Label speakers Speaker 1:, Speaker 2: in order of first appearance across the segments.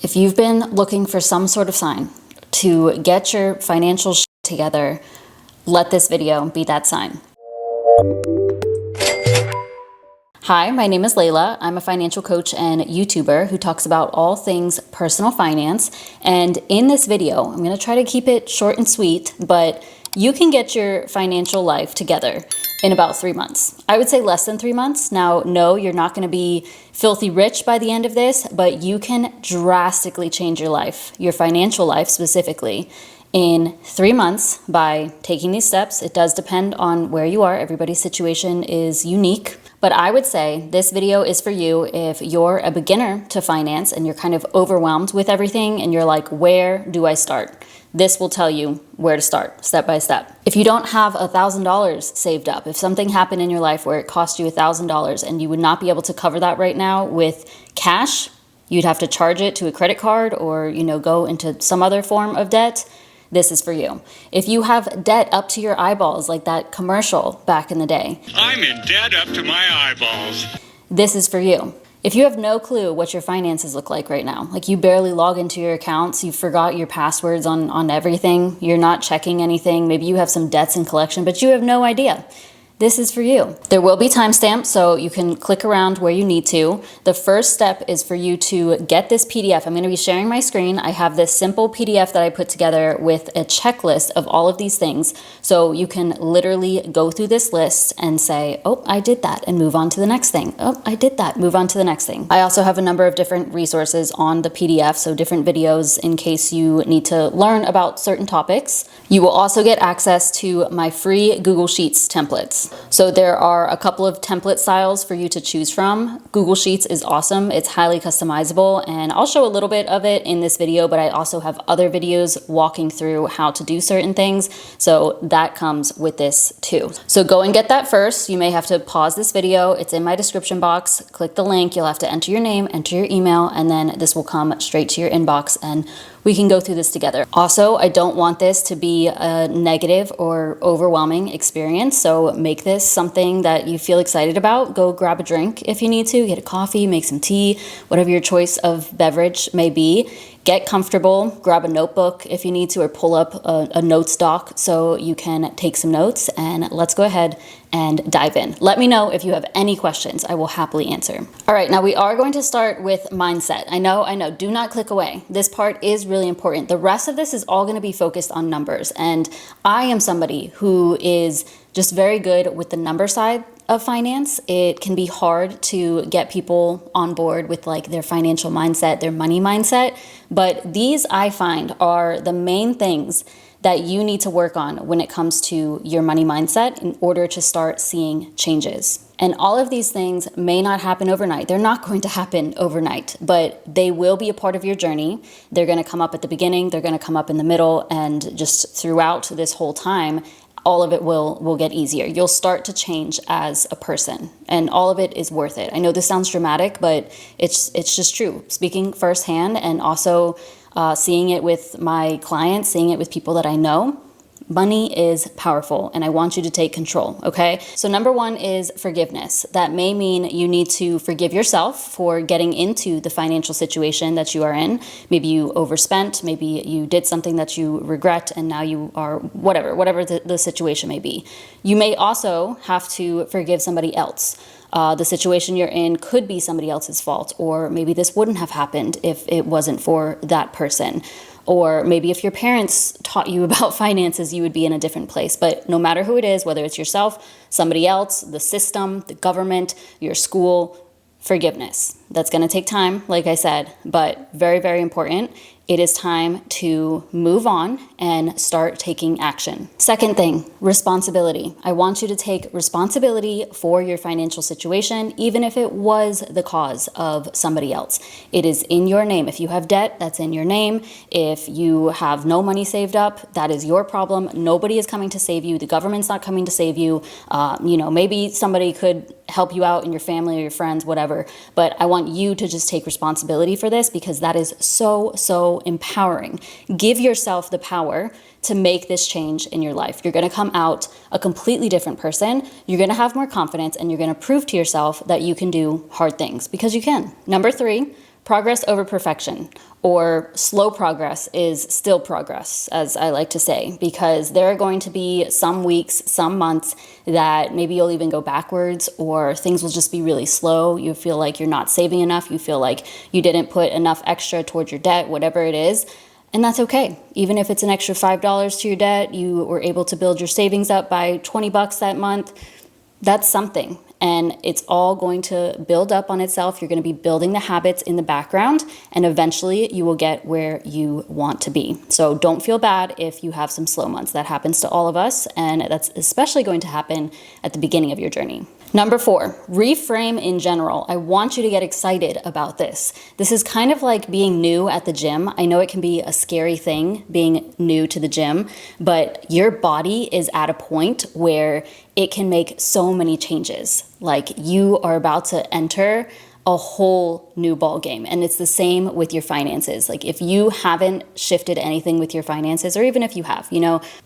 Speaker 1: If you've been looking for some sort of sign to get your financial shit together, let this video be that sign. Hi, my name is Layla. I'm a financial coach and YouTuber who talks about all things personal finance. And in this video, I'm going to try to keep it short and sweet, but you can get your financial life together in about 3 months. I would say less than 3 months. Now, no, you're not going to be filthy rich by the end of this, but you can drastically change your life, your financial life specifically, in 3 months by taking these steps. It does depend on where you are. Everybody's situation is unique. But I would say this video is for you if you're a beginner to finance and you're kind of overwhelmed with everything and you're like, where do I start? This will tell you where to start, step by step. If you don't have $1,000 saved up, if something happened in your life where it cost you $1,000 and you would not be able to cover that right now with cash, you'd have to charge it to a credit card or, go into some other form of debt, this is for you. If you have debt up to your eyeballs, like that commercial back in the day,
Speaker 2: I'm in debt up to my eyeballs,
Speaker 1: this is for you. If you have no clue what your finances look like right now, like you barely log into your accounts, you forgot your passwords on everything, you're not checking anything, maybe you have some debts in collection, but you have no idea. This is for you. There will be timestamps, so you can click around where you need to. The first step is for you to get this PDF. I'm going to be sharing my screen. I have this simple PDF that I put together with a checklist of all of these things. So you can literally go through this list and say, oh, I did that, and move on to the next thing. Oh, I did that, move on to the next thing. I also have a number of different resources on the PDF, so different videos in case you need to learn about certain topics. You will also get access to my free Google Sheets templates. So there are a couple of template styles for you to choose from. Google Sheets is awesome. It's highly customizable, and I'll show a little bit of it in this video, but I also have other videos walking through how to do certain things. So that comes with this too. So go and get that first. You may have to pause this video. It's in my description box. Click the link. You'll have to enter your name, enter your email, and then this will come straight to your inbox and we can go through this together. Also, I don't want this to be a negative or overwhelming experience, so make this something that you feel excited about. Go grab a drink if you need to, get a coffee, make some tea, whatever your choice of beverage may be. Get comfortable, grab a notebook if you need to, or pull up a notes doc so you can take some notes, and let's go ahead and dive in. Let me know if you have any questions. I will happily answer. All right, now we are going to start with mindset. I know, do not click away. This part is really important. The rest of this is all gonna be focused on numbers, and I am somebody who is just very good with the number side of finance. It can be hard to get people on board with like their financial mindset, their money mindset, but these I find are the main things that you need to work on when it comes to your money mindset in order to start seeing changes. And all of these things may not happen overnight. They're not going to happen overnight, but they will be a part of your journey. They're going to come up at the beginning, they're going to come up in the middle, and just throughout this whole time, all of it will get easier. You'll start to change as a person, and all of it is worth it. I know this sounds dramatic, but it's just true. Speaking firsthand, and also seeing it with my clients, seeing it with people that I know, money is powerful, and I want you to take control, okay? So number one is forgiveness. That may mean you need to forgive yourself for getting into the financial situation that you are in. Maybe you overspent, maybe you did something that you regret, and now you are whatever the situation may be. You may also have to forgive somebody else. The situation you're in could be somebody else's fault, or maybe this wouldn't have happened if it wasn't for that person. Or maybe if your parents taught you about finances, you would be in a different place. But no matter who it is, whether it's yourself, somebody else, the system, the government, your school, forgiveness. That's going to take time, like I said, but very, very important. It is time to move on and start taking action. Second thing, responsibility. I want you to take responsibility for your financial situation, even if it was the cause of somebody else. It is in your name. If you have debt, that's in your name. If you have no money saved up, that is your problem. Nobody is coming to save you. The government's not coming to save you. Maybe somebody could help you out in your family or your friends, whatever. But I want you to just take responsibility for this because that is so empowering. Give yourself the power to make this change in your life. You're going to come out a completely different person. You're going to have more confidence, and you're going to prove to yourself that you can do hard things because you can. Number 3, Progress over perfection, or slow progress is still progress, as I like to say, because there are going to be some weeks, some months that maybe you'll even go backwards, or things will just be really slow. You feel like you're not saving enough. You feel like you didn't put enough extra towards your debt, whatever it is. And that's okay. Even if it's an extra $5 to your debt, you were able to build your savings up by 20 bucks that month. That's something. And it's all going to build up on itself. You're going to be building the habits in the background, and eventually you will get where you want to be. So don't feel bad if you have some slow months. That happens to all of us, and that's especially going to happen at the beginning of your journey. Number 4, reframe in general. I want you to get excited about this. This is kind of like being new at the gym. I know it can be a scary thing being new to the gym, but your body is at a point where it can make so many changes. Like, you are about to enter a whole new ball game. And it's the same with your finances. Like, if you haven't shifted anything with your finances, or even if you have,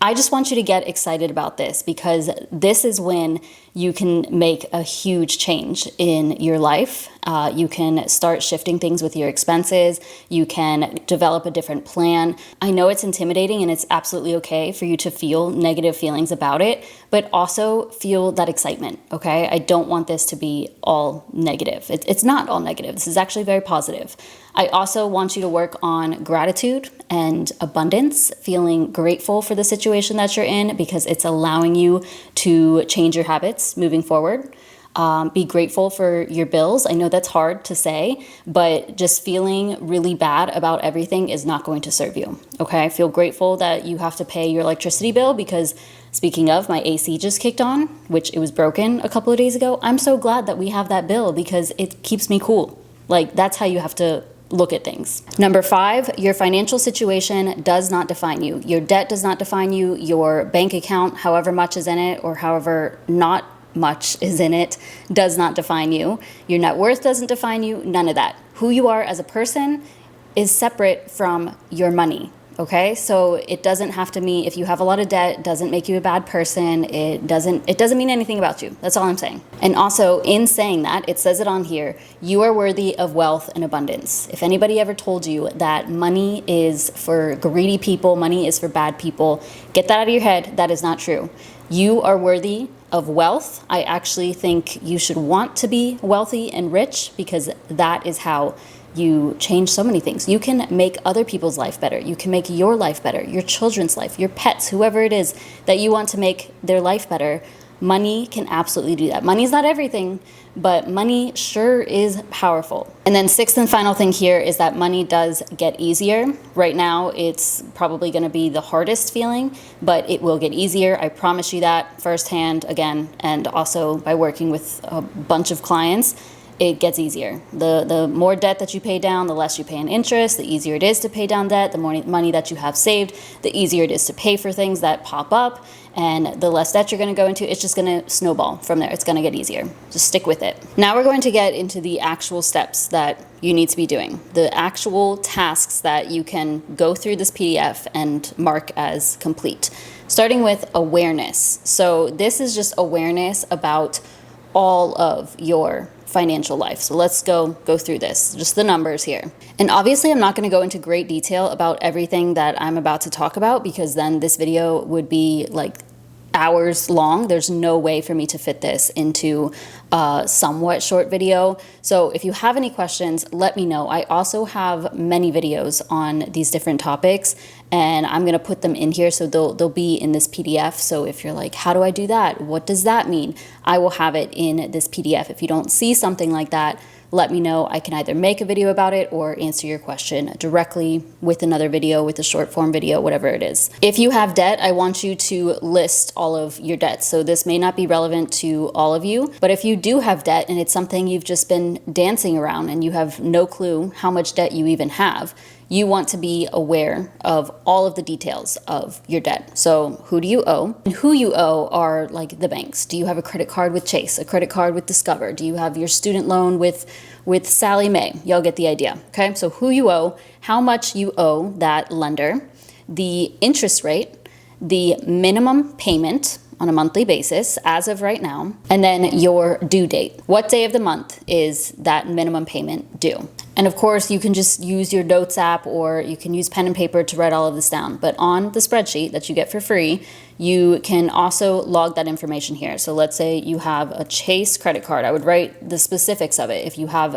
Speaker 1: I just want you to get excited about this, because this is when you can make a huge change in your life. You can start shifting things with your expenses. You can develop a different plan. I know it's intimidating, and it's absolutely okay for you to feel negative feelings about it, but also feel that excitement, okay? I don't want this to be all negative. It's not all negative. This is actually very positive. I also want you to work on gratitude and abundance, feeling grateful for the situation that you're in, because it's allowing you to change your habits moving forward. Be grateful for your bills. I know that's hard to say, but just feeling really bad about everything is not going to serve you, okay? Feel grateful that you have to pay your electricity bill, because speaking of, my AC just kicked on, which it was broken a couple of days ago. I'm so glad that we have that bill, because it keeps me cool. Like, that's how you have to look at things. Number 5, your financial situation does not define you. Your debt does not define you. Your bank account, however much is in it, or however not much is in it, does not define you. Your net worth doesn't define you. None of that. Who you are as a person is separate from your money. Okay, so it doesn't have to mean, if you have a lot of debt, it doesn't make you a bad person. It doesn't mean anything about you. That's all I'm saying. And also, in saying that, it says it on here, you are worthy of wealth and abundance. If anybody ever told you that money is for greedy people, money is for bad people, get that out of your head. That is not true. You are worthy of wealth. I actually think you should want to be wealthy and rich, because that is how you change so many things. You can make other people's life better. You can make your life better, your children's life, your pets, whoever it is that you want to make their life better. Money can absolutely do that. Money's not everything, but money sure is powerful. And then 6th and final thing here is that money does get easier. Right now, it's probably going to be the hardest feeling, but it will get easier. I promise you that firsthand, again, and also by working with a bunch of clients. It gets easier. The more debt that you pay down, the less you pay in interest, the easier it is to pay down debt. The more money that you have saved, the easier it is to pay for things that pop up, and the less debt you're going to go into. It's just going to snowball from there. It's going to get easier. Just stick with it. Now we're going to get into the actual steps that you need to be doing, the actual tasks that you can go through this PDF and mark as complete, starting with awareness. So this is just awareness about all of your financial life. So let's go through this, just the numbers here. And obviously I'm not going to go into great detail about everything that I'm about to talk about, because then this video would be like hours long. There's no way for me to fit this into a somewhat short video. So if you have any questions, let me know. I also have many videos on these different topics, and I'm going to put them in here, so they'll be in this PDF. So if you're like, how do I do that? What does that mean? I will have it in this PDF. If you don't see something like that, let me know. I can either make a video about it or answer your question directly with another video, with a short form video, whatever it is. If you have debt, I want you to list all of your debts. So this may not be relevant to all of you, but if you do have debt and it's something you've just been dancing around and you have no clue how much debt you even have, you want to be aware of all of the details of your debt. So who do you owe? And who you owe are like the banks. Do you have a credit card with Chase, a credit card with Discover? Do you have your student loan with Sally Mae? Y'all get the idea, okay? So who you owe, how much you owe that lender, the interest rate, the minimum payment on a monthly basis as of right now, and then your due date. What day of the month is that minimum payment due? And of course, you can just use your notes app or you can use pen and paper to write all of this down. But on the spreadsheet that you get for free, you can also log that information here. So let's say you have a Chase credit card. I would write the specifics of it. If you have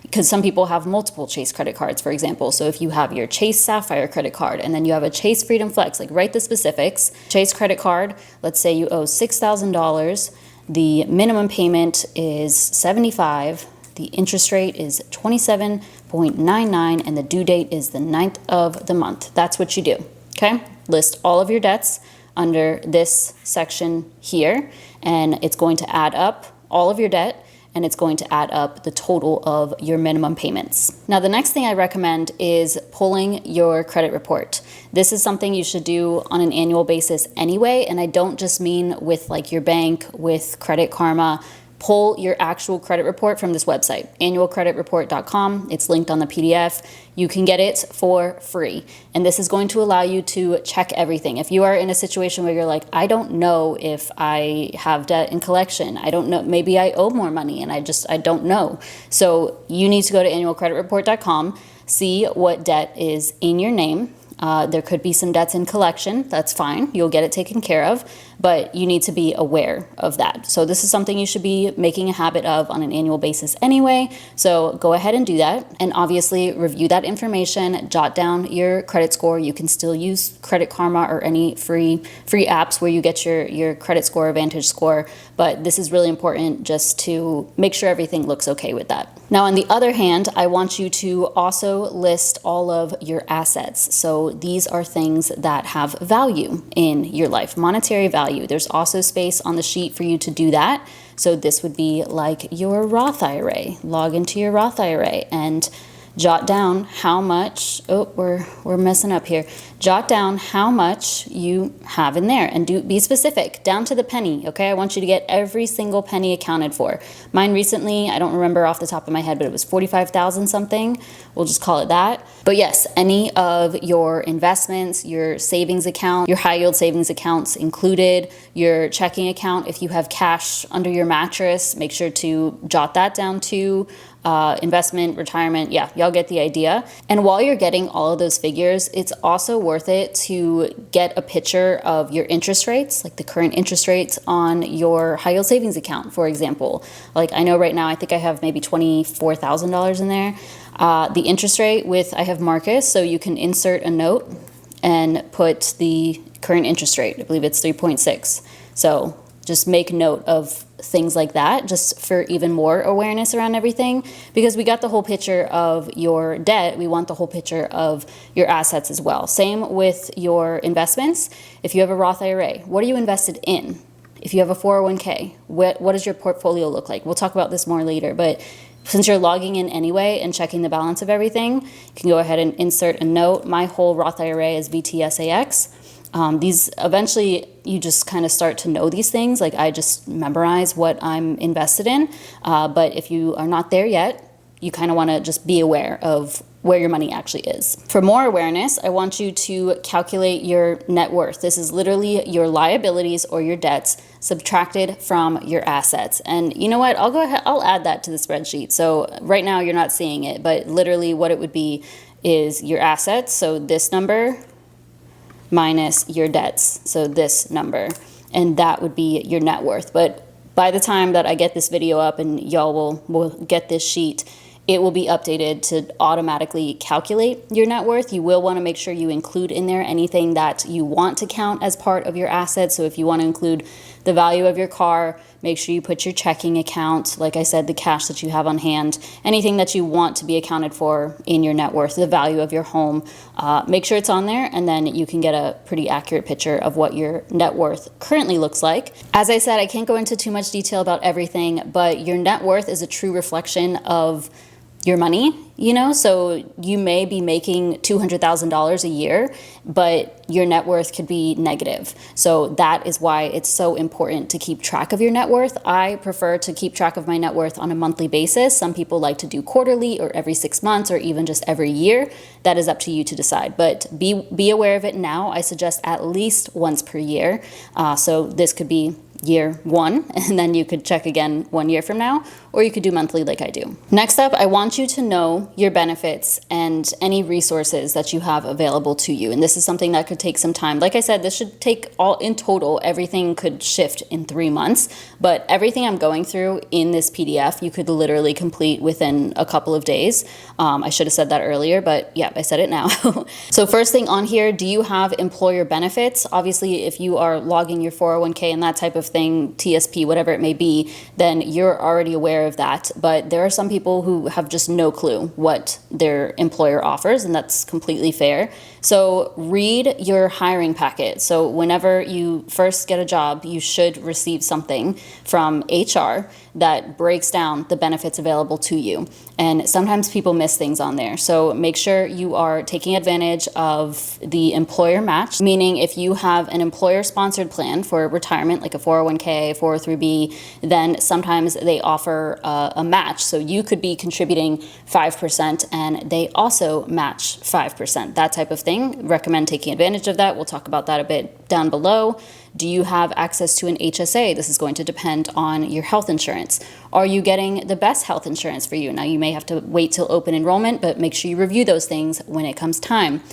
Speaker 1: because some people have multiple Chase credit cards, for example. So if you have your Chase Sapphire credit card and then you have a Chase Freedom Flex, like write the specifics. Chase credit card, let's say you owe $6,000. The minimum payment is $75. The interest rate is 27.99 and the due date is the 9th of the month. That's what you do, okay? List all of your debts under this section here, and it's going to add up all of your debt, and it's going to add up the total of your minimum payments. Now, the next thing I recommend is pulling your credit report. This is something you should do on an annual basis anyway, and I don't just mean with like your bank, with Credit Karma. Pull your actual credit report from this website, annualcreditreport.com. It's linked on the PDF. You can get it for free. And this is going to allow you to check everything. If you are in a situation where you're like, I don't know if I have debt in collection. I don't know, maybe I owe more money and I don't know. So you need to go to annualcreditreport.com, see what debt is in your name. There could be some debts in collection. That's fine. You'll get it taken care of, but you need to be aware of that. So this is something you should be making a habit of on an annual basis anyway. So go ahead and do that. And obviously review that information, jot down your credit score. You can still use Credit Karma or any free apps where you get your credit score or Vantage score. But this is really important just to make sure everything looks okay with that. Now, on the other hand, I want you to also list all of your assets. So these are things that have value in your life, monetary value. There's also space on the sheet for you to do that. So this would be like your Roth IRA. Log into your Roth IRA and jot down how much, we're messing up here. Jot down how much you have in there and be specific, down to the penny, okay? I want you to get every single penny accounted for. Mine recently, I don't remember off the top of my head, but it was 45,000 something. We'll just call it that. But yes, any of your investments, your savings account, your high yield savings accounts included, your checking account, if you have cash under your mattress, make sure to jot that down too. Investment, retirement, yeah, y'all get the idea. And while you're getting all of those figures, it's also worth it to get a picture of your interest rates, like the current interest rates on your high yield savings account, for example. Like I know right now, I think I have maybe $24,000 in there. The interest rate I have Marcus, so you can insert a note and put the current interest rate. I believe it's 3.6. So just make note of things like that, just for even more awareness around everything, because we got the whole picture of your debt. We want the whole picture of your assets as well. Same with your investments. If you have a Roth IRA, what are you invested in? If you have a 401k, what does your portfolio look like? We'll talk about this more later, but since you're logging in anyway and checking the balance of everything, you can go ahead and insert a note. My whole Roth IRA is VTSAX. These eventually you just kind of start to know these things. Like I just memorize what I'm invested in. But if you are not there yet, you kind of want to just be aware of where your money actually is. For more awareness, I want you to calculate your net worth. This is literally your liabilities or your debts subtracted from your assets. And you know what? I'll go ahead, I'll add that to the spreadsheet. So right now you're not seeing it, but literally what it would be is your assets. So this number minus your debts, so this number, and that would be your net worth. But by the time that I get this video up and y'all will get this sheet, it will be updated to automatically calculate your net worth. You will want to make sure you include in there anything that you want to count as part of your assets. So if you want to include the value of your car, make sure you put your checking account, like I said, the cash that you have on hand, anything that you want to be accounted for in your net worth, the value of your home, make sure it's on there, and then you can get a pretty accurate picture of what your net worth currently looks like. As I said, I can't go into too much detail about everything, but your net worth is a true reflection of your money, you know, so you may be making $200,000 a year, but your net worth could be negative. So that is why it's so important to keep track of your net worth. I prefer to keep track of my net worth on a monthly basis. Some people like to do quarterly or every 6 months or even just every year. That is up to you to decide, but be aware of it now. I suggest at least once per year. So this could be year one, and then you could check again 1 year from now, or you could do monthly like I do. Next up, I want you to know your benefits and any resources that you have available to you. And this is something that could take some time. Like I said, this should take all in total, everything could shift in 3 months, but everything I'm going through in this PDF, you could literally complete within a couple of days. I should have said that earlier, but yeah, I said it now. So first thing on here, do you have employer benefits? Obviously, if you are logging your 401k and that type of thing, TSP, whatever it may be, then you're already aware of that. But there are some people who have just no clue what their employer offers, and that's completely fair. So read your hiring packet. So whenever you first get a job, you should receive something from HR that breaks down the benefits available to you. And sometimes people miss things on there. So make sure you are taking advantage of the employer match, meaning if you have an employer sponsored plan for retirement, like a 401k, 403b, then sometimes they offer a match. So you could be contributing 5% and they also match 5%, that type of thing. Recommend taking advantage of that. We'll talk about that a bit down below. Do you have access to an HSA? This is going to depend on your health insurance. Are you getting the best health insurance for you? Now, you may have to wait till open enrollment, but make sure you review those things when it comes time.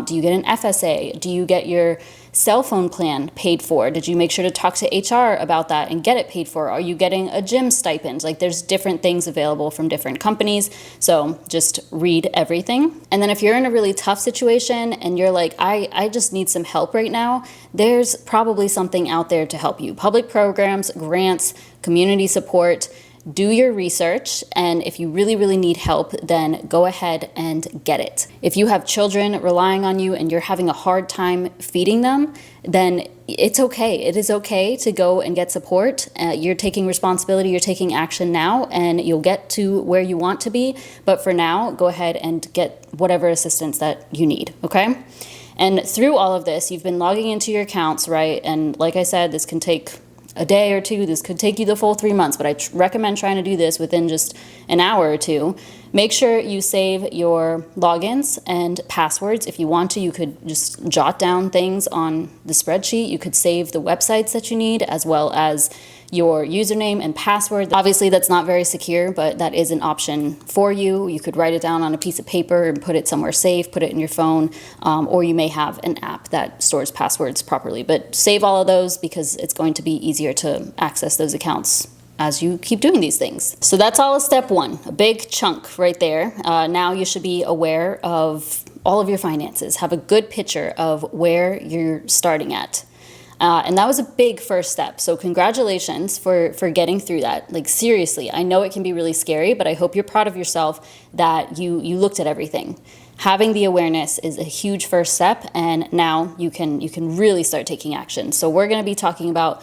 Speaker 1: Do you get an FSA? Do you get your cell phone plan paid for? Did you make sure to talk to HR about that and get it paid for? Are you getting a gym stipend? Like, there's different things available from different companies. So just read everything. And then if you're in a really tough situation and you're like, I just need some help right now, there's probably something out there to help you. Public programs, grants, community support. Do your research, and if you really, really need help, then go ahead and get it. If you have children relying on you and you're having a hard time feeding them, then it's okay. It is okay to go and get support. You're taking responsibility, you're taking action now, and you'll get to where you want to be. But for now, go ahead and get whatever assistance that you need, okay? And through all of this, you've been logging into your accounts, right? And like I said, this can take a day or two. This could take you the full 3 months, but I recommend trying to do this within just an hour or two. Make sure you save your logins and passwords. If you want to, you could just jot down things on the spreadsheet. You could save the websites that you need, as well as your username and password. Obviously, that's not very secure, but that is an option for you. You could write it down on a piece of paper and put it somewhere safe, put it in your phone, or you may have an app that stores passwords properly. But save all of those because it's going to be easier to access those accounts as you keep doing these things. So that's all of step one, a big chunk right there. Now you should be aware of all of your finances, have a good picture of where you're starting at. And that was a big first step. So congratulations for getting through that. Like, seriously, I know it can be really scary, but I hope you're proud of yourself that you looked at everything. Having the awareness is a huge first step, and now you can really start taking action. So we're gonna be talking about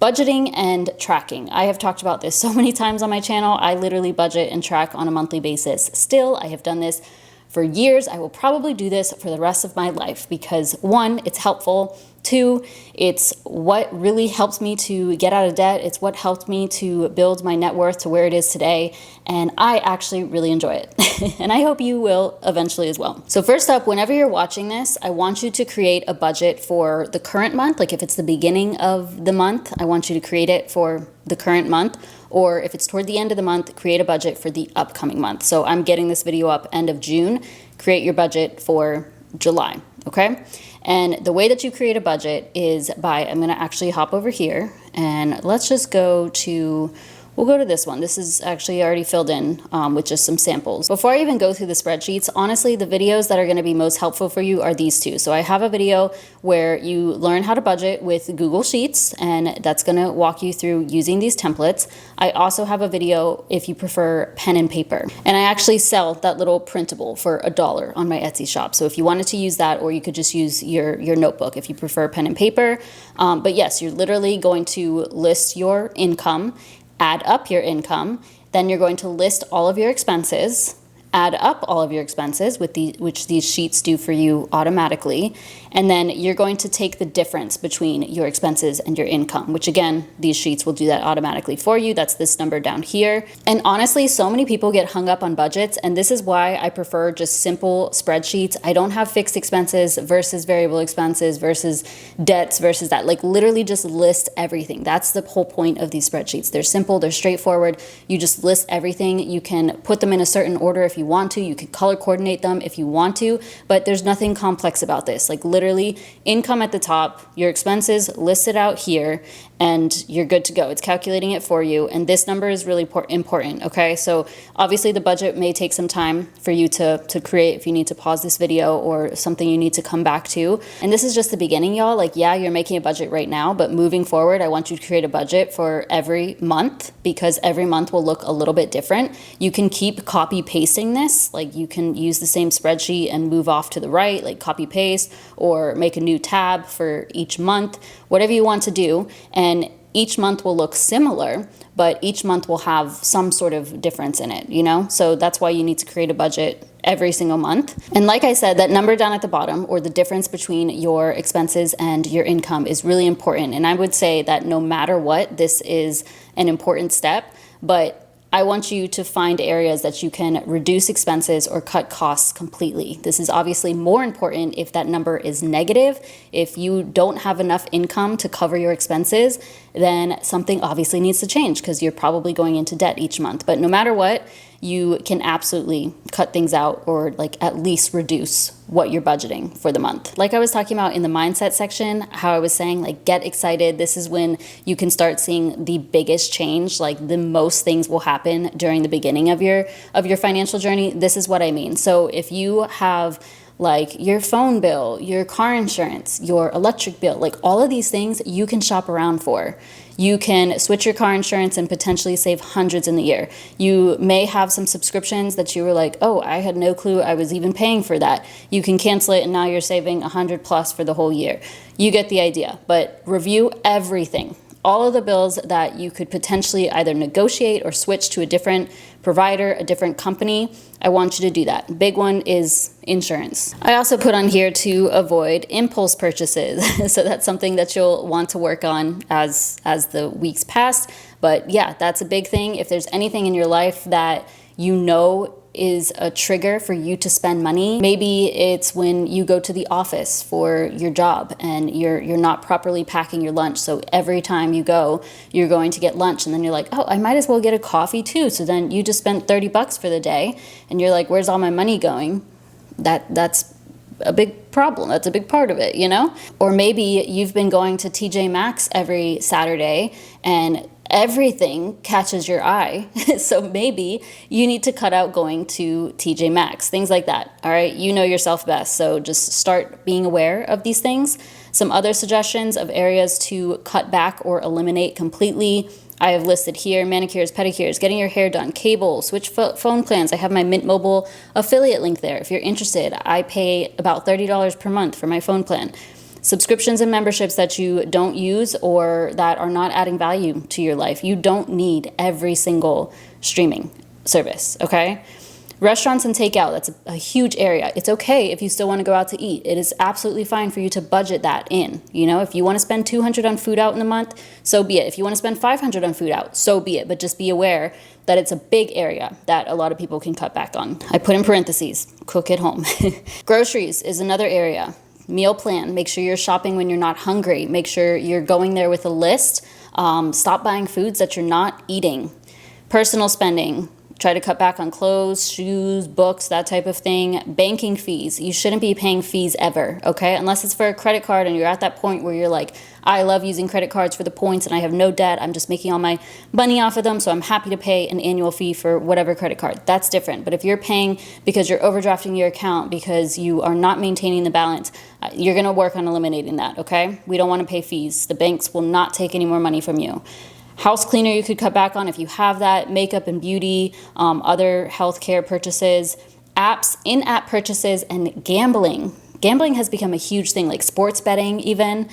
Speaker 1: budgeting and tracking. I have talked about this so many times on my channel. I literally budget and track on a monthly basis. Still, I have done this for years. I will probably do this for the rest of my life because, one, it's helpful. Two, it's what really helps me to get out of debt. It's what helped me to build my net worth to where it is today. And I actually really enjoy it. And I hope you will eventually as well. So first up, whenever you're watching this, I want you to create a budget for the current month. Like if it's the beginning of the month, I want you to create it for the current month. Or if it's toward the end of the month, create a budget for the upcoming month. So I'm getting this video up end of June. Create your budget for July, okay? And the way that you create a budget is by, I'm gonna actually hop over here and let's just go to, we'll go to this one. This is actually already filled in with just some samples. Before I even go through the spreadsheets, honestly, the videos that are gonna be most helpful for you are these two. So I have a video where you learn how to budget with Google Sheets, and that's gonna walk you through using these templates. I also have a video if you prefer pen and paper. And I actually sell that little printable for $1 on my Etsy shop. So if you wanted to use that, or you could just use your notebook if you prefer pen and paper. But yes, you're literally going to list your income, add up your income, then you're going to list all of your expenses, add up all of your expenses, which these sheets do for you automatically, and then you're going to take the difference between your expenses and your income, which again, these sheets will do that automatically for you. That's this number down here. And honestly, so many people get hung up on budgets, and this is why I prefer just simple spreadsheets. I don't have fixed expenses versus variable expenses versus debts versus that. Like literally just list everything. That's the whole point of these spreadsheets. They're simple, they're straightforward. You just list everything. You can put them in a certain order if you want to. You can color coordinate them if you want to, but there's nothing complex about this. Like literally income at the top, your expenses listed out here, and you're good to go. It's calculating it for you. And this number is really important, okay? So obviously the budget may take some time for you to create if you need to pause this video or something you need to come back to. And this is just the beginning, y'all. Like, yeah, you're making a budget right now, but moving forward, I want you to create a budget for every month because every month will look a little bit different. You can keep copy pasting this. Like you can use the same spreadsheet and move off to the right, like copy paste, or make a new tab for each month, whatever you want to do. And each month will look similar, but each month will have some sort of difference in it, you know? So that's why you need to create a budget every single month. And like I said, that number down at the bottom, or the difference between your expenses and your income, is really important. And I would say that no matter what, this is an important step, but I want you to find areas that you can reduce expenses or cut costs completely. This is obviously more important if that number is negative. If you don't have enough income to cover your expenses, then something obviously needs to change because you're probably going into debt each month. But no matter what, you can absolutely cut things out or like at least reduce what you're budgeting for the month. Like I was talking about in the mindset section, how I was saying like get excited. This is when you can start seeing the biggest change. Like the most things will happen during the beginning of your financial journey. This is what I mean. So if you have like your phone bill, your car insurance, your electric bill, like all of these things you can shop around for. You can switch your car insurance and potentially save hundreds in the year. You may have some subscriptions that you were like, oh, I had no clue I was even paying for that. You can cancel it and now you're saving 100 plus for the whole year. You get the idea, but review everything. All of the bills that you could potentially either negotiate or switch to a different provider, a different company, I want you to do that. Big one is insurance. I also put on here to avoid impulse purchases. So that's something that you'll want to work on as the weeks pass. But yeah, that's a big thing. If there's anything in your life that you know is a trigger for you to spend money. Maybe it's when you go to the office for your job and you're not properly packing your lunch. So every time you go, you're going to get lunch and then you're like, oh, I might as well get a coffee too. So then you just spent $30 for the day and you're like, where's all my money going? That's a big problem. That's a big part of it, you know? Or maybe you've been going to TJ Maxx every Saturday and everything catches your eye. So maybe you need to cut out going to TJ Maxx, things like that. All right. You know yourself best. So just start being aware of these things. Some other suggestions of areas to cut back or eliminate completely I have listed here: manicures, pedicures, getting your hair done, cable, switch phone plans. I have my Mint Mobile affiliate link there. If you're interested, I pay about $30 per month for my phone plan. Subscriptions and memberships that you don't use or that are not adding value to your life. You don't need every single streaming service, okay? Restaurants and takeout, that's a huge area. It's okay if you still want to go out to eat. It is absolutely fine for you to budget that in. You know, if you want to spend $200 on food out in a month, so be it. If you want to spend $500 on food out, so be it. But just be aware that it's a big area that a lot of people can cut back on. I put in parentheses, cook at home. Groceries is another area. Meal plan, make sure you're shopping when you're not hungry. Make sure you're going there with a list. Stop buying foods that you're not eating. Personal spending, try to cut back on clothes, shoes, books, that type of thing. Banking fees, you shouldn't be paying fees ever, okay? Unless it's for a credit card and you're at that point where you're like, I love using credit cards for the points and I have no debt. I'm just making all my money off of them, so I'm happy to pay an annual fee for whatever credit card. That's different. But if you're paying because you're overdrafting your account, because you are not maintaining the balance, you're gonna work on eliminating that, okay? We don't wanna pay fees. The banks will not take any more money from you. House cleaner you could cut back on if you have that. Makeup and beauty, other healthcare purchases, apps, in-app purchases, and gambling. Gambling has become a huge thing, like sports betting even.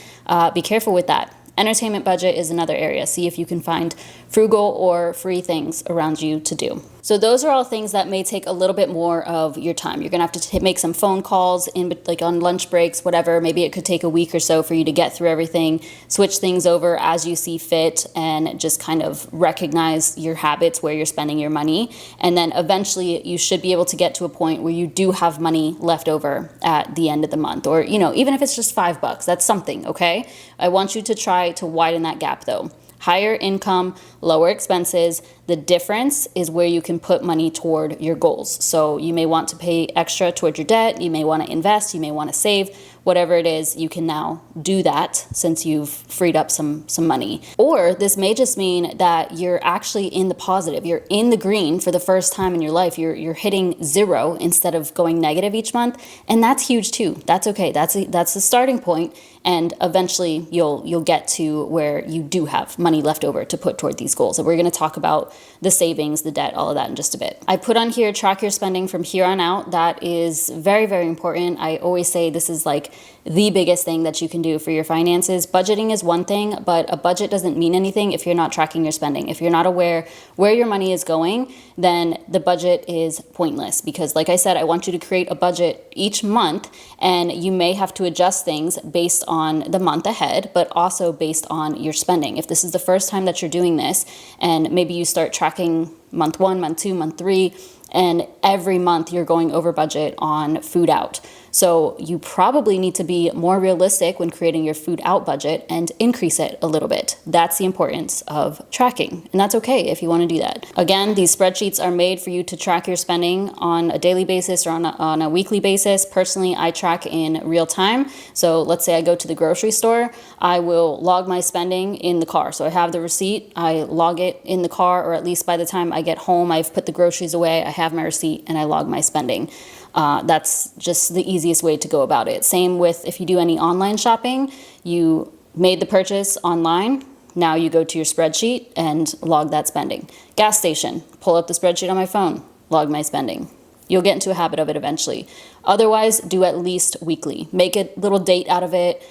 Speaker 1: Be careful with that. Entertainment budget is another area. See if you can find frugal or free things around you to do. So those are all things that may take a little bit more of your time. You're gonna have to make some phone calls like on lunch breaks, whatever. Maybe it could take a week or so for you to get through everything, switch things over as you see fit, and just kind of recognize your habits, where you're spending your money. And then eventually you should be able to get to a point where you do have money left over at the end of the month, or, even if it's just $5, that's something, okay? I want you to try to widen that gap though. Higher income, lower expenses. The difference is where you can put money toward your goals. So you may want to pay extra toward your debt. You may want to invest. You may want to save. Whatever it is, you can now do that since you've freed up some money. Or this may just mean that you're actually in the positive. You're in the green for the first time in your life. You're hitting zero instead of going negative each month. And that's huge too. That's okay. That's the starting point. And eventually you'll get to where you do have money left over to put toward these goals. And we're going to talk about the savings, the debt, all of that in just a bit. I put on here, track your spending from here on out. That is very, very important. I always say this is like the biggest thing that you can do for your finances. Budgeting is one thing, but a budget doesn't mean anything if you're not tracking your spending. If you're not aware where your money is going, then the budget is pointless. Because like I said, I want you to create a budget each month, and you may have to adjust things based on the month ahead, but also based on your spending. If this is the first time that you're doing this, and maybe you start tracking month 1, month 2, month 3, and every month you're going over budget on food out. So you probably need to be more realistic when creating your food out budget and increase it a little bit. That's the importance of tracking. And that's okay if you want to do that. Again, these spreadsheets are made for you to track your spending on a daily basis or on a weekly basis. Personally, I track in real time. So let's say I go to the grocery store, I will log my spending in the car. So I have the receipt, I log it in the car, or at least by the time I get home, I've put the groceries away, I have my receipt, and I log my spending. That's just the easiest way to go about it. Same with if you do any online shopping, you made the purchase online, now you go to your spreadsheet and log that spending. Gas station, pull up the spreadsheet on my phone, log my spending. You'll get into a habit of it eventually. Otherwise, do at least weekly. Make a little date out of it.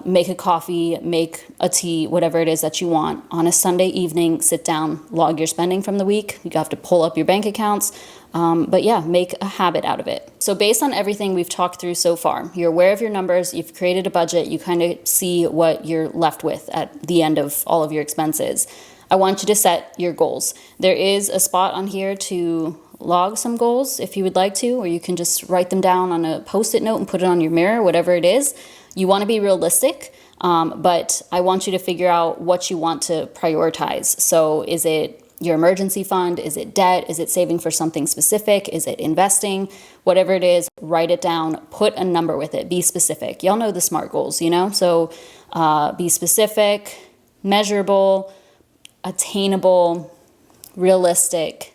Speaker 1: Make a coffee, make a tea, whatever it is that you want. On a Sunday evening, sit down, log your spending from the week. You have to pull up your bank accounts. But yeah, make a habit out of it. So based on everything we've talked through so far, you're aware of your numbers, you've created a budget, you kind of see what you're left with at the end of all of your expenses. I want you to set your goals. There is a spot on here to log some goals if you would like to, or you can just write them down on a Post-it note and put it on your mirror, whatever it is. You want to be realistic, but I want you to figure out what you want to prioritize. So is it your emergency fund? Is it debt? Is it saving for something specific? Is it investing? Whatever it is, write it down, put a number with it, be specific. Y'all know the SMART goals, So be specific, measurable, attainable, realistic,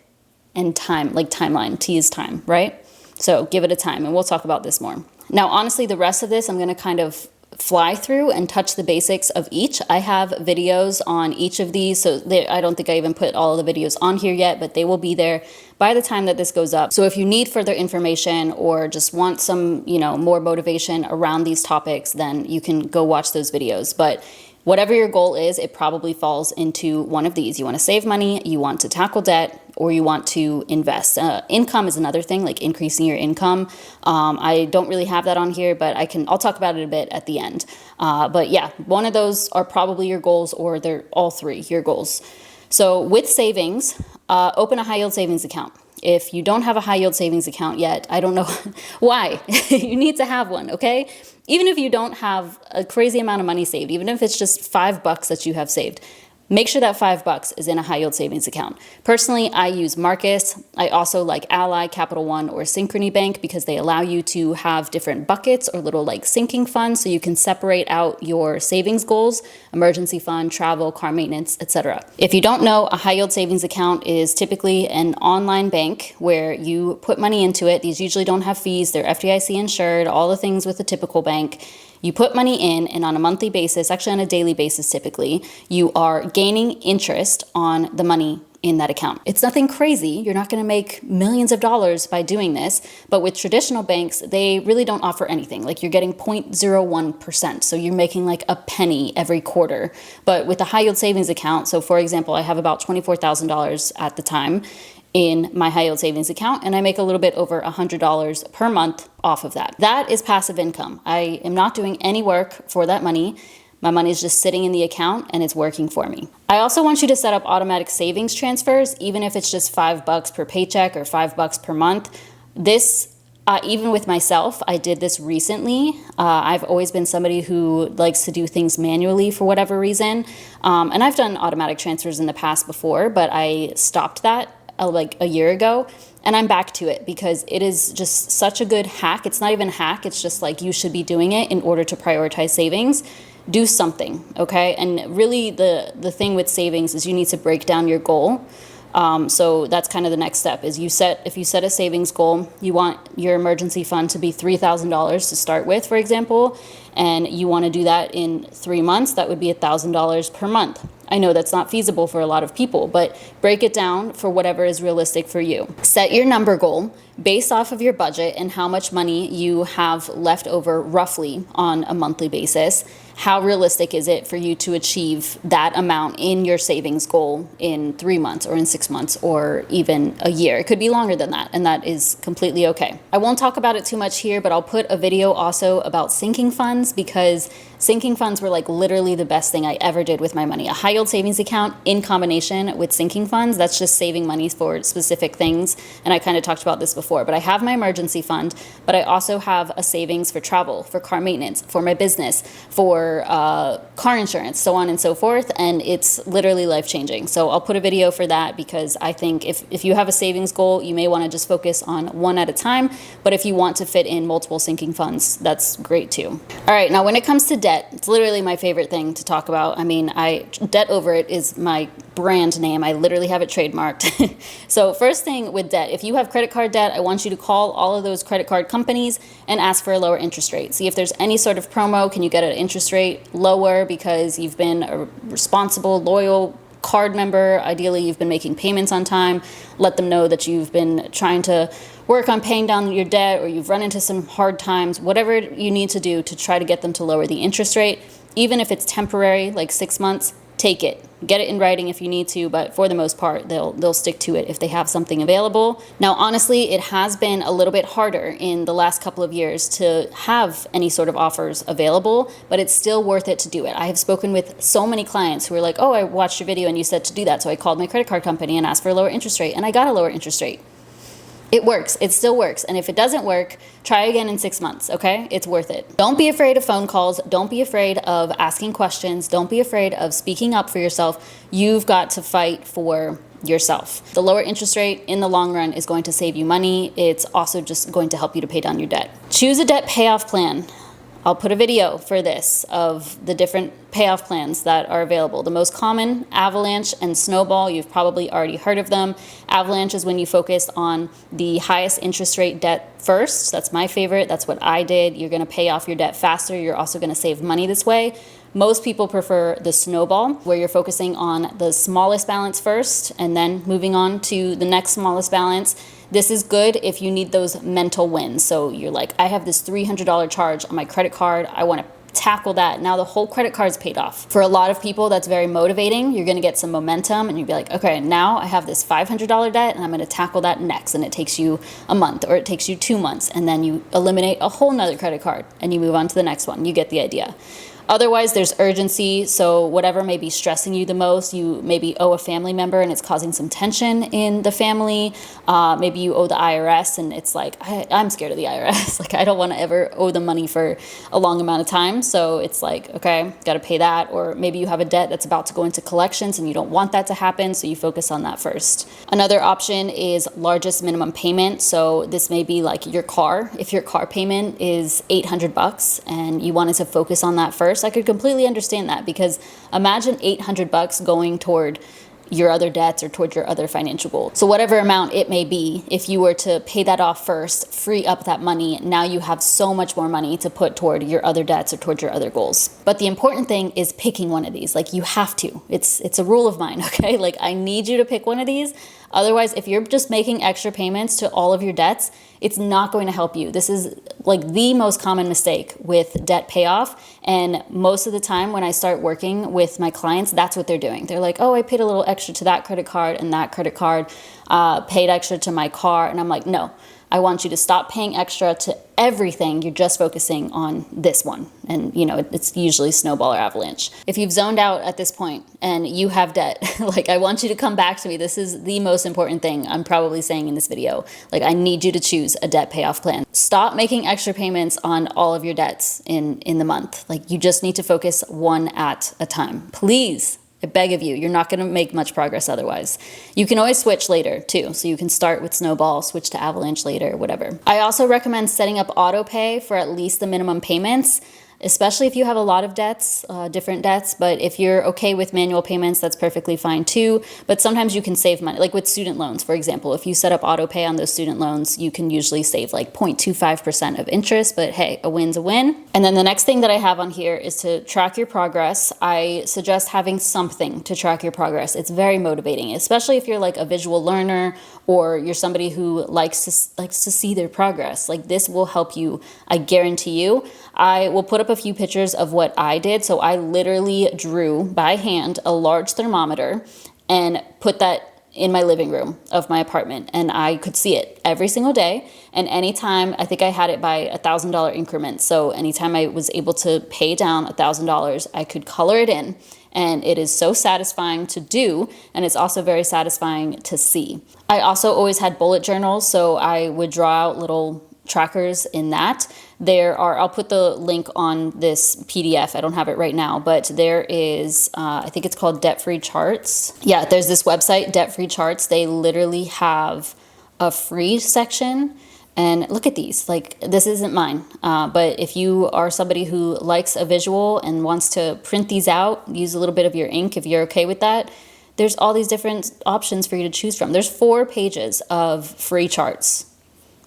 Speaker 1: and timeline. T is time, right? So give it a time, and we'll talk about this more. Now, honestly, the rest of this, I'm going to kind of fly through and touch the basics of each. I have videos on each of these, so I don't think I even put all of the videos on here yet, but they will be there by the time that this goes up. So if you need further information or just want some, more motivation around these topics, then you can go watch those videos. But whatever your goal is, it probably falls into one of these. You want to save money, you want to tackle debt, or you want to invest. Income is another thing, like increasing your income. I don't really have that on here, but I'll talk about it a bit at the end. But yeah, one of those are probably your goals, or they're all three your goals. So with savings, open a high yield savings account. If you don't have a high yield savings account yet, I don't know why. You need to have one, okay? Even if you don't have a crazy amount of money saved, even if it's just $5 that you have saved, make sure that $5 is in a high yield savings account. Personally, I use Marcus. I also like Ally, Capital One, or Synchrony Bank because they allow you to have different buckets or little sinking funds so you can separate out your savings goals, emergency fund, travel, car maintenance, etc. If you don't know, a high yield savings account is typically an online bank where you put money into it. These usually don't have fees. They're FDIC insured, all the things with a typical bank. You put money in, and on a monthly basis, actually on a daily basis typically, you are gaining interest on the money in that account. It's nothing crazy. You're not going to make millions of dollars by doing this, but with traditional banks, they really don't offer anything. Like you're getting 0.01%. So you're making like a penny every quarter. But with the high yield savings account, so for example, I have about $24,000 at the time in my high yield savings account, and I make a little bit over $100 per month off of that. That is passive income. I am not doing any work for that money. My money is just sitting in the account and it's working for me. I also want you to set up automatic savings transfers, even if it's just $5 per paycheck or $5 per month. This, even with myself, I did this recently. I've always been somebody who likes to do things manually for whatever reason. And I've done automatic transfers in the past before, but I stopped that like a year ago, and I'm back to it because it is just such a good hack. It's not even a hack, it's just like you should be doing it in order to prioritize savings. Do something, okay? And really the thing with savings is you need to break down your goal. So that's kind of the next step is if you set a savings goal, you want your emergency fund to be $3,000 to start with, for example, and you want to do that in 3 months, that would be $1,000 per month. I know that's not feasible for a lot of people, but break it down for whatever is realistic for you. Set your number goal based off of your budget and how much money you have left over roughly on a monthly basis. How realistic is it for you to achieve that amount in your savings goal in 3 months or in 6 months or even a year? It could be longer than that, and that is completely okay. I won't talk about it too much here, but I'll put a video also about sinking funds because sinking funds were like literally the best thing I ever did with my money. A high yield savings account in combination with sinking funds, that's just saving money for specific things. And I kind of talked about this before, but I have my emergency fund, but I also have a savings for travel, for car maintenance, for my business, for car insurance, so on and so forth. And it's literally life-changing. So I'll put a video for that because I think if you have a savings goal, you may want to just focus on one at a time. But if you want to fit in multiple sinking funds, that's great too. All right, now when it comes to debt, it's literally my favorite thing to talk about. I mean, Debt Over It is my brand name. I literally have it trademarked. So first thing with debt, if you have credit card debt, I want you to call all of those credit card companies and ask for a lower interest rate. See if there's any sort of promo. Can you get an interest rate lower because you've been a responsible, loyal card member? Ideally, you've been making payments on time. Let them know that you've been trying to work on paying down your debt or you've run into some hard times, whatever you need to do to try to get them to lower the interest rate. Even if it's temporary, like 6 months, take it. Get it in writing if you need to, but for the most part, they'll stick to it if they have something available. Now, honestly, it has been a little bit harder in the last couple of years to have any sort of offers available, but it's still worth it to do it. I have spoken with so many clients who are like, oh, I watched your video and you said to do that, so I called my credit card company and asked for a lower interest rate, and I got a lower interest rate. It works. It still works. And if it doesn't work, try again in 6 months, okay? It's worth it. Don't be afraid of phone calls. Don't be afraid of asking questions. Don't be afraid of speaking up for yourself. You've got to fight for yourself. The lower interest rate in the long run is going to save you money. It's also just going to help you to pay down your debt. Choose a debt payoff plan. I'll put a video for this of the different payoff plans that are available. The most common, Avalanche and Snowball, you've probably already heard of them. Avalanche is when you focus on the highest interest rate debt first. That's my favorite. That's what I did. You're going to pay off your debt faster. You're also going to save money this way. Most people prefer the Snowball, where you're focusing on the smallest balance first and then moving on to the next smallest balance. This is good if you need those mental wins. So you're like, I have this $300 charge on my credit card. I want to tackle that. Now the whole credit card's paid off. For a lot of people, that's very motivating. You're going to get some momentum and you'll be like, okay, now I have this $500 debt and I'm going to tackle that next. And it takes you a month or it takes you 2 months. And then you eliminate a whole nother credit card and you move on to the next one. You get the idea. Otherwise, there's urgency. So whatever may be stressing you the most, you maybe owe a family member and it's causing some tension in the family. Maybe you owe the IRS and it's like, I'm scared of the IRS. Like, I don't want to ever owe them money for a long amount of time. So it's like, okay, got to pay that. Or maybe you have a debt that's about to go into collections and you don't want that to happen. So you focus on that first. Another option is largest minimum payment. So this may be like your car. If your car payment is $800 and you wanted to focus on that first, I could completely understand that, because imagine $800 going toward your other debts or towards your other financial goals. So whatever amount it may be, if you were to pay that off first, free up that money, now you have so much more money to put toward your other debts or towards your other goals. But the important thing is picking one of these. Like, you have to. It's a rule of mine, okay? Like, I need you to pick one of these. Otherwise, if you're just making extra payments to all of your debts, it's not going to help you. This is like the most common mistake with debt payoff. And most of the time when I start working with my clients, that's what they're doing. They're like, oh, I paid a little extra to that credit card and that credit card, paid extra to my car. And I'm like, no, I want you to stop paying extra to everything. You're just focusing on this one. And, it's usually snowball or avalanche. If you've zoned out at this point and you have debt, like, I want you to come back to me. This is the most important thing I'm probably saying in this video. Like, I need you to choose a debt payoff plan. Stop making extra payments on all of your debts in the month. Like, you just need to focus one at a time. Please. I beg of you, you're not going to make much progress otherwise. You can always switch later too. So you can start with snowball, switch to avalanche later, whatever. I also recommend setting up auto pay for at least the minimum payments, especially if you have a lot of debts, different debts. But if you're okay with manual payments, that's perfectly fine too. But sometimes you can save money, like with student loans, for example. If you set up auto pay on those student loans, you can usually save like 0.25% of interest, but hey, a win's a win. And then the next thing that I have on here is to track your progress. I suggest having something to track your progress. It's very motivating, especially if you're like a visual learner or you're somebody who likes to see their progress. Like, this will help you, I guarantee you. I will put up a few pictures of what I did. So I literally drew by hand a large thermometer and put that in my living room of my apartment, and I could see it every single day. And anytime, I think I had it by $1,000 increments. So anytime I was able to pay down $1,000, I could color it in. And it is so satisfying to do, and it's also very satisfying to see. I also always had bullet journals, so I would draw out little trackers in that. I'll put the link on this PDF. I don't have it right now, but there is, I think it's called Debt Free Charts. Yeah, there's this website, Debt Free Charts. They literally have a free section. And look at these, like, this isn't mine. But if you are somebody who likes a visual and wants to print these out, use a little bit of your ink if you're okay with that, there's all these different options for you to choose from. There's 4 pages of free charts.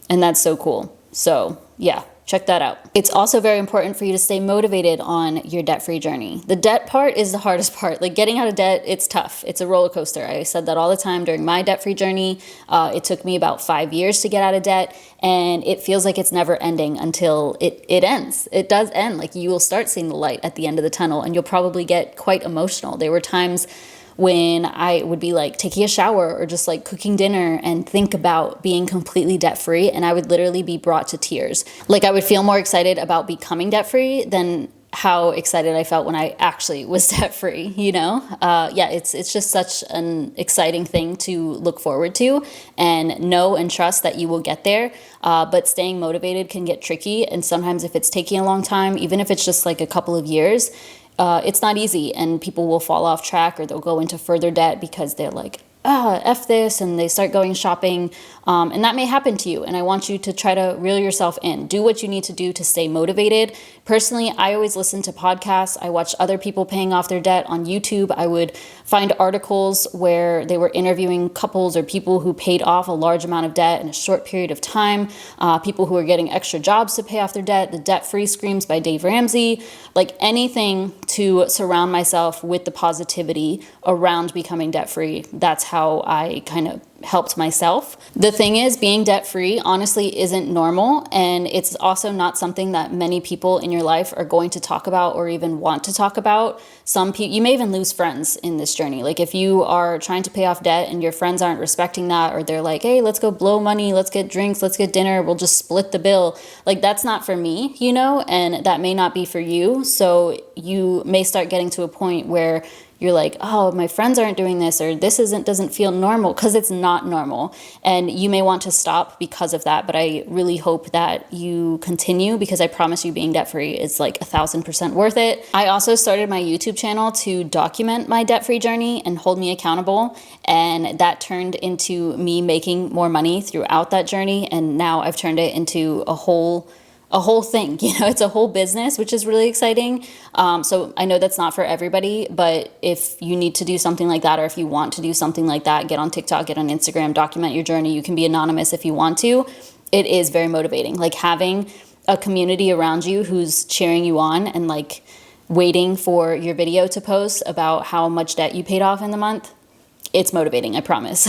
Speaker 1: And that's so cool. So yeah, check that out. It's also very important for you to stay motivated on your debt-free journey. The debt part is the hardest part. Like, getting out of debt, it's tough. It's a roller coaster. I said that all the time during my debt-free journey. It took me about 5 years to get out of debt, and it feels like it's never ending until it ends. It does end. Like, you will start seeing the light at the end of the tunnel, and you'll probably get quite emotional. There were times when I would be like taking a shower or just like cooking dinner and think about being completely debt-free, and I would literally be brought to tears. Like, I would feel more excited about becoming debt-free than how excited I felt when I actually was debt-free, Yeah, it's just such an exciting thing to look forward to and know and trust that you will get there. But staying motivated can get tricky. And sometimes if it's taking a long time, even if it's just like a couple of years, it's not easy, and people will fall off track or they'll go into further debt because they're like, F this, and they start going shopping. And that may happen to you. And I want you to try to reel yourself in. Do what you need to do to stay motivated. Personally, I always listen to podcasts. I watch other people paying off their debt on YouTube. I would find articles where they were interviewing couples or people who paid off a large amount of debt in a short period of time. People who are getting extra jobs to pay off their debt. The Debt Free Screams by Dave Ramsey. Like, anything to surround myself with the positivity around becoming debt free. That's how I kind of helped myself. The thing is, being debt free honestly isn't normal, and it's also not something that many people in your life are going to talk about or even want to talk about. Some people, you may even lose friends in this journey. Like, if you are trying to pay off debt and your friends aren't respecting that, or they're like, hey, let's go blow money, let's get drinks, let's get dinner, we'll just split the bill. Like, that's not for me, and that may not be for you. So you may start getting to a point where you're like, oh, my friends aren't doing this, or this doesn't feel normal, because it's not normal. And you may want to stop because of that. But I really hope that you continue, because I promise you, being debt-free is like 1,000% worth it. I also started my YouTube channel to document my debt-free journey and hold me accountable. And that turned into me making more money throughout that journey. And now I've turned it into a whole a whole thing. It's a whole business, which is really exciting. So I know that's not for everybody, but if you need to do something like that, or if you want to do something like that, get on TikTok, get on Instagram, document your journey. You can be anonymous if you want to. It is very motivating. Like having a community around you who's cheering you on and like waiting for your video to post about how much debt you paid off in the month. It's motivating, I promise.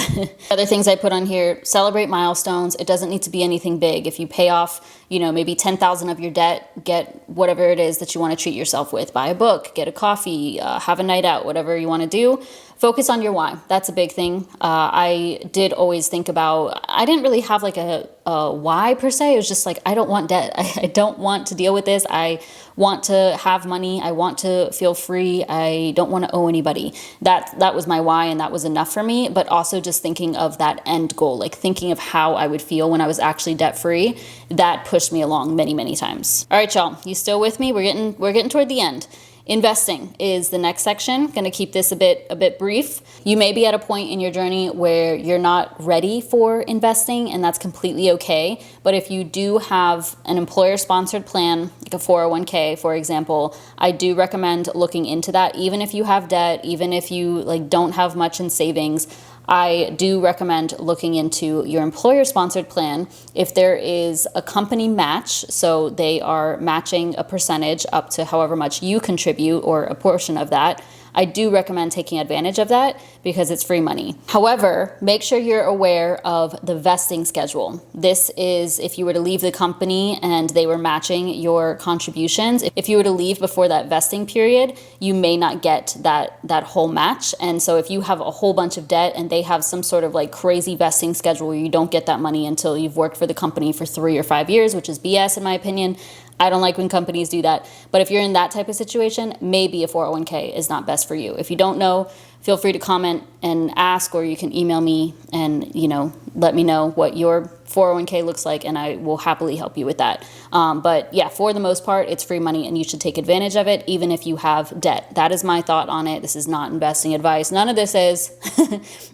Speaker 1: Other things I put on here, celebrate milestones. It doesn't need to be anything big. If you pay off, maybe 10,000 of your debt, get whatever it is that you want to treat yourself with. Buy a book, get a coffee, have a night out, whatever you want to do. Focus on your why. That's a big thing. I did always think about, I didn't really have like a why per se. It was just like, I don't want debt. I don't want to deal with this. I want to have money. I want to feel free. I don't want to owe anybody. That was my why, and that was enough for me. But also just thinking of that end goal, like thinking of how I would feel when I was actually debt free, that pushed me along many, many times. All right, y'all, you still with me? We're getting toward the end. Investing is the next section. Going to keep this a bit brief. You may be at a point in your journey where you're not ready for investing, and that's completely okay. But if you do have an employer-sponsored plan, like a 401k, for example, I do recommend looking into that. Even if you have debt, even if you don't have much in savings, I do recommend looking into your employer-sponsored plan. If there is a company match, so they are matching a percentage up to however much you contribute or a portion of that, I do recommend taking advantage of that because it's free money. However, make sure you're aware of the vesting schedule. This is if you were to leave the company and they were matching your contributions. If you were to leave before that vesting period, you may not get that whole match. And so if you have a whole bunch of debt and they have some sort of crazy vesting schedule where you don't get that money until you've worked for the company for 3 or 5 years, which is BS in my opinion. I don't like when companies do that. But if you're in that type of situation, maybe a 401k is not best for you. If you don't know, feel free to comment and ask, or you can email me and, let me know what your 401k looks like, and I will happily help you with that. But yeah, for the most part, it's free money and you should take advantage of it, even if you have debt. That is my thought on it. This is not investing advice. None of this is.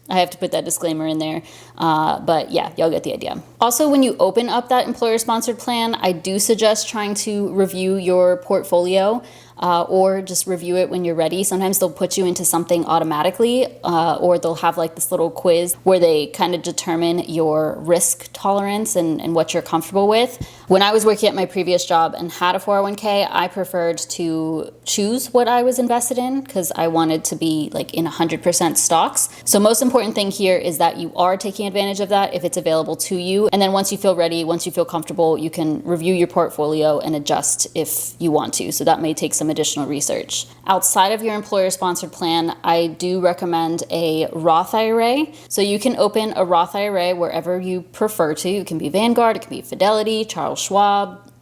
Speaker 1: I have to put that disclaimer in there. But yeah, y'all get the idea. Also, when you open up that employer-sponsored plan, I do suggest trying to review your portfolio. Or just review it when you're ready. Sometimes they'll put you into something automatically, or they'll have this little quiz where they kind of determine your risk tolerance and what you're comfortable with. When I was working at my previous job and had a 401k, I preferred to choose what I was invested in because I wanted to be in 100% stocks. So most important thing here is that you are taking advantage of that if it's available to you. And then once you feel ready, once you feel comfortable, you can review your portfolio and adjust if you want to. So that may take some additional research. Outside of your employer-sponsored plan, I do recommend a Roth IRA. So you can open a Roth IRA wherever you prefer to. It can be Vanguard, it can be Fidelity, Charles Schwab.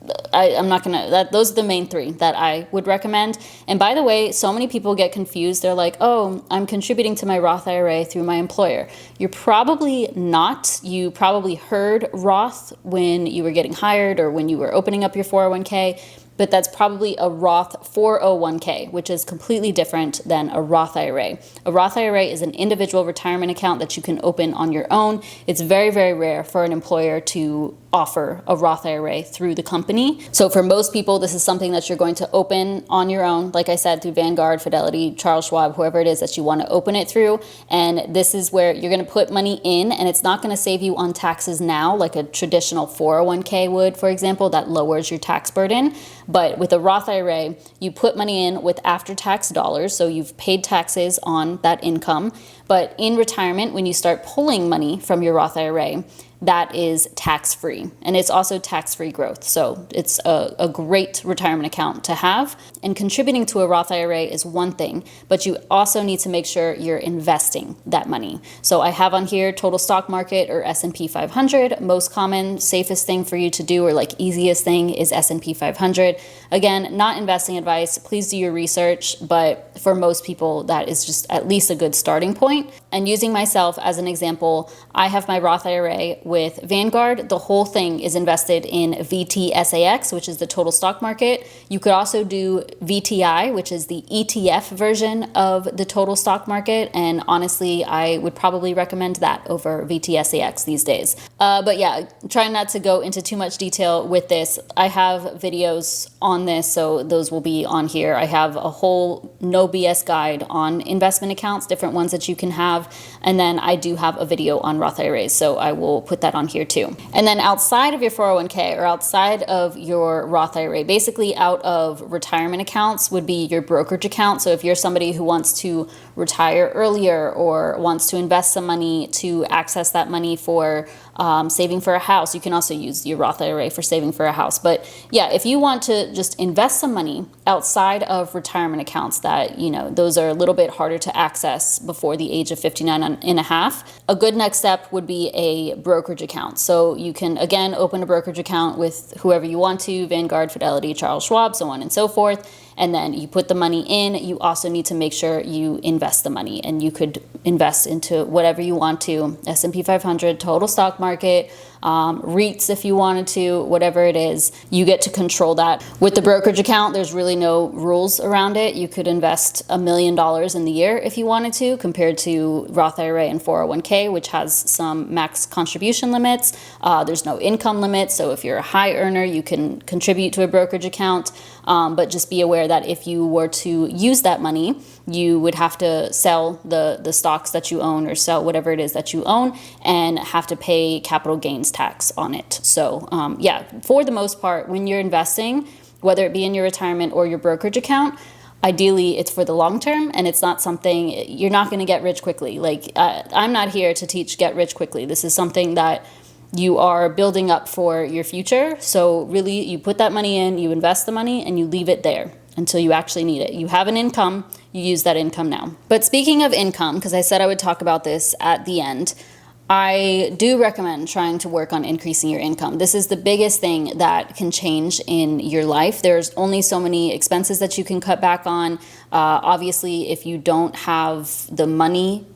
Speaker 1: Those are the main 3 that I would recommend. And by the way, so many people get confused. They're like, oh, I'm contributing to my Roth IRA through my employer. You're probably not. You probably heard Roth when you were getting hired or when you were opening up your 401k. But that's probably a Roth 401k, which is completely different than a Roth IRA. A Roth IRA is an individual retirement account that you can open on your own. It's very, very rare for an employer to offer a Roth IRA through the company. So for most people, this is something that you're going to open on your own, like I said, through Vanguard, Fidelity, Charles Schwab, whoever it is that you want to open it through. And this is where you're going to put money in, and it's not going to save you on taxes now like a traditional 401k would, for example. That lowers your tax burden. But with a Roth IRA, you put money in with after-tax dollars, so you've paid taxes on that income. But in retirement, when you start pulling money from your Roth IRA, that is tax-free. And it's also tax-free growth. So it's a great retirement account to have. And contributing to a Roth IRA is one thing, but you also need to make sure you're investing that money. So I have on here total stock market or S&P 500. Most common, safest thing for you to do or easiest thing is S&P 500. Again, not investing advice. Please do your research, but for most people, that is just at least a good starting point. And using myself as an example, I have my Roth IRA with Vanguard, the whole thing is invested in VTSAX, which is the total stock market. You could also do VTI, which is the ETF version of the total stock market. And honestly, I would probably recommend that over VTSAX these days. But yeah, trying not to go into too much detail with this. I have videos on this, so those will be on here. I have a whole no BS guide on investment accounts, different ones that you can have. And then I do have a video on Roth IRAs, so I will put that on here too. And then outside of your 401k or outside of your Roth IRA, basically out of retirement accounts would be your brokerage account. So if you're somebody who wants to retire earlier or wants to invest some money to access that money for saving for a house, you can also use your Roth IRA for saving for a house. But yeah, if you want to just invest some money outside of retirement accounts that, you know, those are a little bit harder to access before the age of 59 and a half, a good next step would be a brokerage account. So you can, again, open a brokerage account with whoever you want to, Vanguard, Fidelity, Charles Schwab, so on and so forth. And then you put the money in. You also need to make sure you invest the money, and you could invest into whatever you want to, S&P 500, total stock market, REITs if you wanted to, whatever it is, you get to control that. With the brokerage account, there's really no rules around it. You could invest $1 million in the year if you wanted to, compared to Roth IRA and 401k, which has some max contribution limits. There's no income limit, so if you're a high earner, you can contribute to a brokerage account. But just be aware that if you were to use that money, you would have to sell the stocks that you own or sell whatever it is that you own and have to pay capital gains tax on it. So yeah, for the most part, when you're investing, whether it be in your retirement or your brokerage account, ideally it's for the long term, and it's not something, you're not going to get rich quickly. Like I'm not here to teach get rich quickly. This is something that you are building up for your future. So really, you put that money in, you invest the money, and you leave it there until you actually need it. You have an income, you use that income now. But speaking of income, because I said I would talk about this at the end, I do recommend trying to work on increasing your income. This is the biggest thing that can change in your life. There's only so many expenses that you can cut back on. Obviously, if you don't have the money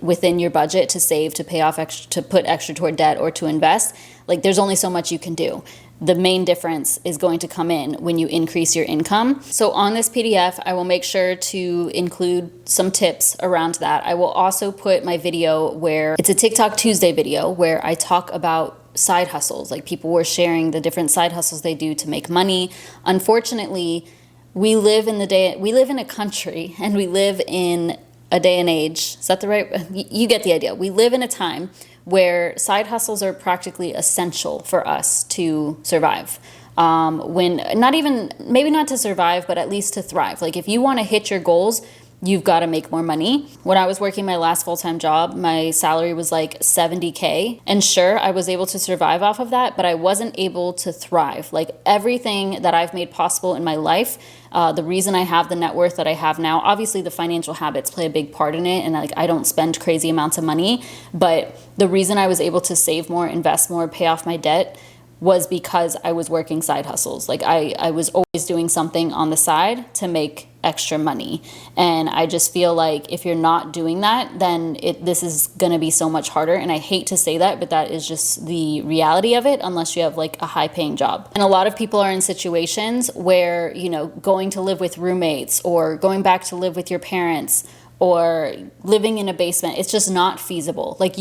Speaker 1: within your budget to save, to pay off extra, to put extra toward debt or to invest, like there's only so much you can do. The main difference is going to come in when you increase your income. So on this PDF, I will make sure to include some tips around that. I will also put my video where it's a TikTok Tuesday video where I talk about side hustles. Like people were sharing the different side hustles they do to make money. Unfortunately, we live in a country and we live in a day and age. Is that the right? You get the idea. We live in a time where side hustles are practically essential for us to survive. When not even, maybe not to survive, but at least to thrive. Like if you want to hit your goals, you've got to make more money. When I was working my last full-time job, my salary was like $70K. And sure, I was able to survive off of that, but I wasn't able to thrive. Like everything that I've made possible in my life, the reason I have the net worth that I have now, obviously the financial habits play a big part in it. And like I don't spend crazy amounts of money, but the reason I was able to save more, invest more, pay off my debt was because I was working side hustles. Like I was always doing something on the side to make extra money. And I just feel like if you're not doing that, then this is going to be so much harder. And I hate to say that, but that is just the reality of it, unless you have like a high paying job. And a lot of people are in situations where, you know, going to live with roommates or going back to live with your parents or living in a basement, it's just not feasible. Like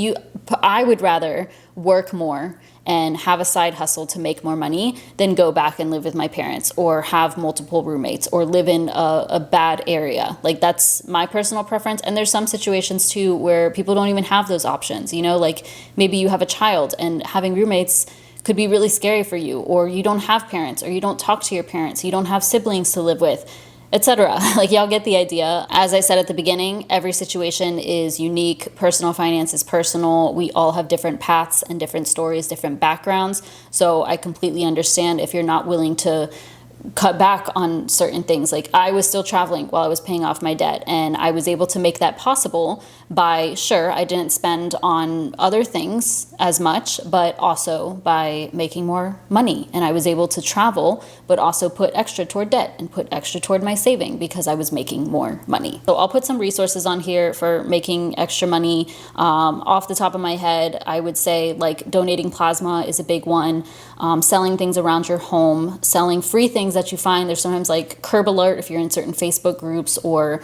Speaker 1: I would rather work more and have a side hustle to make more money than go back and live with my parents or have multiple roommates or live in a bad area. Like that's my personal preference. And there's some situations too where people don't even have those options, you know, like maybe you have a child and having roommates could be really scary for you, or you don't have parents, or you don't talk to your parents, you don't have siblings to live with, etc. Like y'all get the idea. As I said at the beginning, every situation is unique. Personal finance is personal. We all have different paths and different stories, different backgrounds. So I completely understand if you're not willing to cut back on certain things. Like I was still traveling while I was paying off my debt, and I was able to make that possible by, sure, I didn't spend on other things as much, but also by making more money. And I was able to travel, but also put extra toward debt and put extra toward my saving because I was making more money. So I'll put some resources on here for making extra money. Off the top of my head, I would say like donating plasma is a big one. Selling things around your home, selling free things that you find. There's sometimes like Curb Alert if you're in certain Facebook groups, or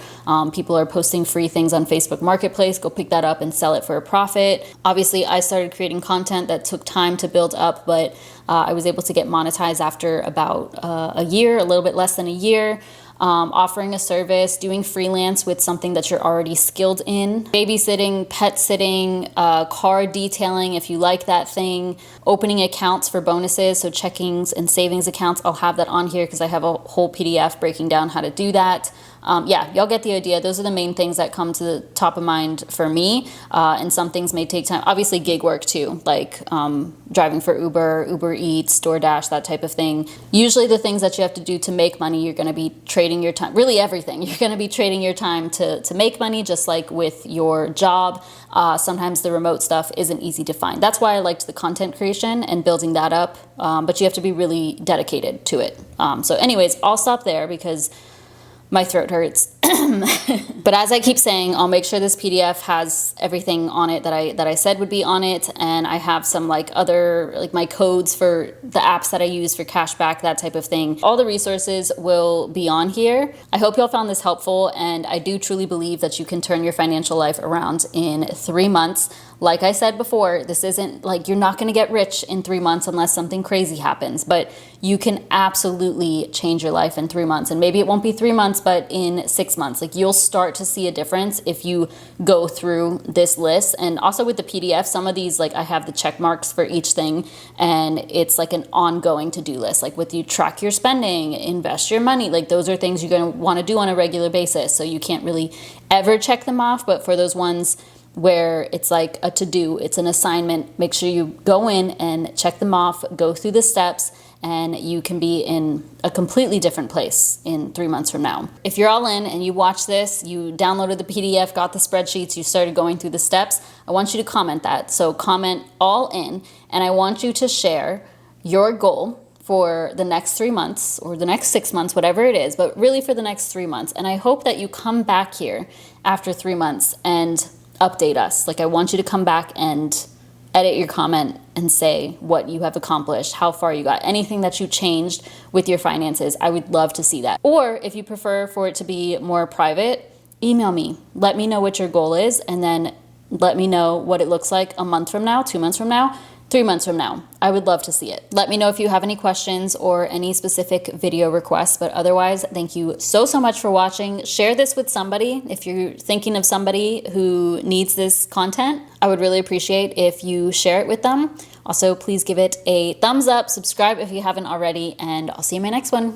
Speaker 1: people are posting free things on Facebook Marketplace. Go pick that up and sell it for a profit. Obviously, I started creating content that took time to build up, but I was able to get monetized after about a year, a little bit less than a year. Offering a service, doing freelance with something that you're already skilled in, babysitting, pet sitting, car detailing if you like that thing, opening accounts for bonuses, so checkings and savings accounts. I'll have that on here because I have a whole PDF breaking down how to do that. Yeah, y'all get the idea. Those are the main things that come to the top of mind for me. And some things may take time. Obviously gig work too, like driving for Uber, Uber Eats, DoorDash, that type of thing. Usually the things that you have to do to make money, you're going to be trading your time, really everything. You're going to be trading your time to make money, just like with your job. Sometimes the remote stuff isn't easy to find. That's why I liked the content creation and building that up. But you have to be really dedicated to it. So anyways, I'll stop there because my throat hurts. But as I keep saying, I'll make sure this PDF has everything on it that I said would be on it, and I have some like other, like my codes for the apps that I use for cashback, that type of thing. All the resources will be on here. I hope y'all found this helpful, and I do truly believe that you can turn your financial life around in 3 months. Like I said before, this isn't like you're not going to get rich in 3 months unless something crazy happens, but you can absolutely change your life in 3 months. And maybe it won't be 3 months, but in 6 months. Like you'll start to see a difference if you go through this list. And also with the PDF, some of these, like I have the check marks for each thing, and it's like an ongoing to-do list. Like with you track your spending, invest your money, like those are things you're going to want to do on a regular basis. So you can't really ever check them off, but for those ones where it's like a to-do, it's an assignment, make sure you go in and check them off, go through the steps, and you can be in a completely different place in 3 months from now. If you're all in and you watch this, you downloaded the PDF, got the spreadsheets, you started going through the steps, I want you to comment that. So comment all in, and I want you to share your goal for the next 3 months or the next 6 months, whatever it is, but really for the next 3 months. And I hope that you come back here after 3 months and update us. Like I want you to come back and edit your comment and say what you have accomplished, how far you got, anything that you changed with your finances. I would love to see that. Or if you prefer for it to be more private, email me. Let me know what your goal is, and then let me know what it looks like a month from now, 2 months from now, 3 months from now. I would love to see it. Let me know if you have any questions or any specific video requests, but otherwise, thank you so much for watching. Share this with somebody if you're thinking of somebody who needs this content. I would really appreciate if you share it with them. Also, please give it a thumbs up, subscribe if you haven't already, and I'll see you in my next one.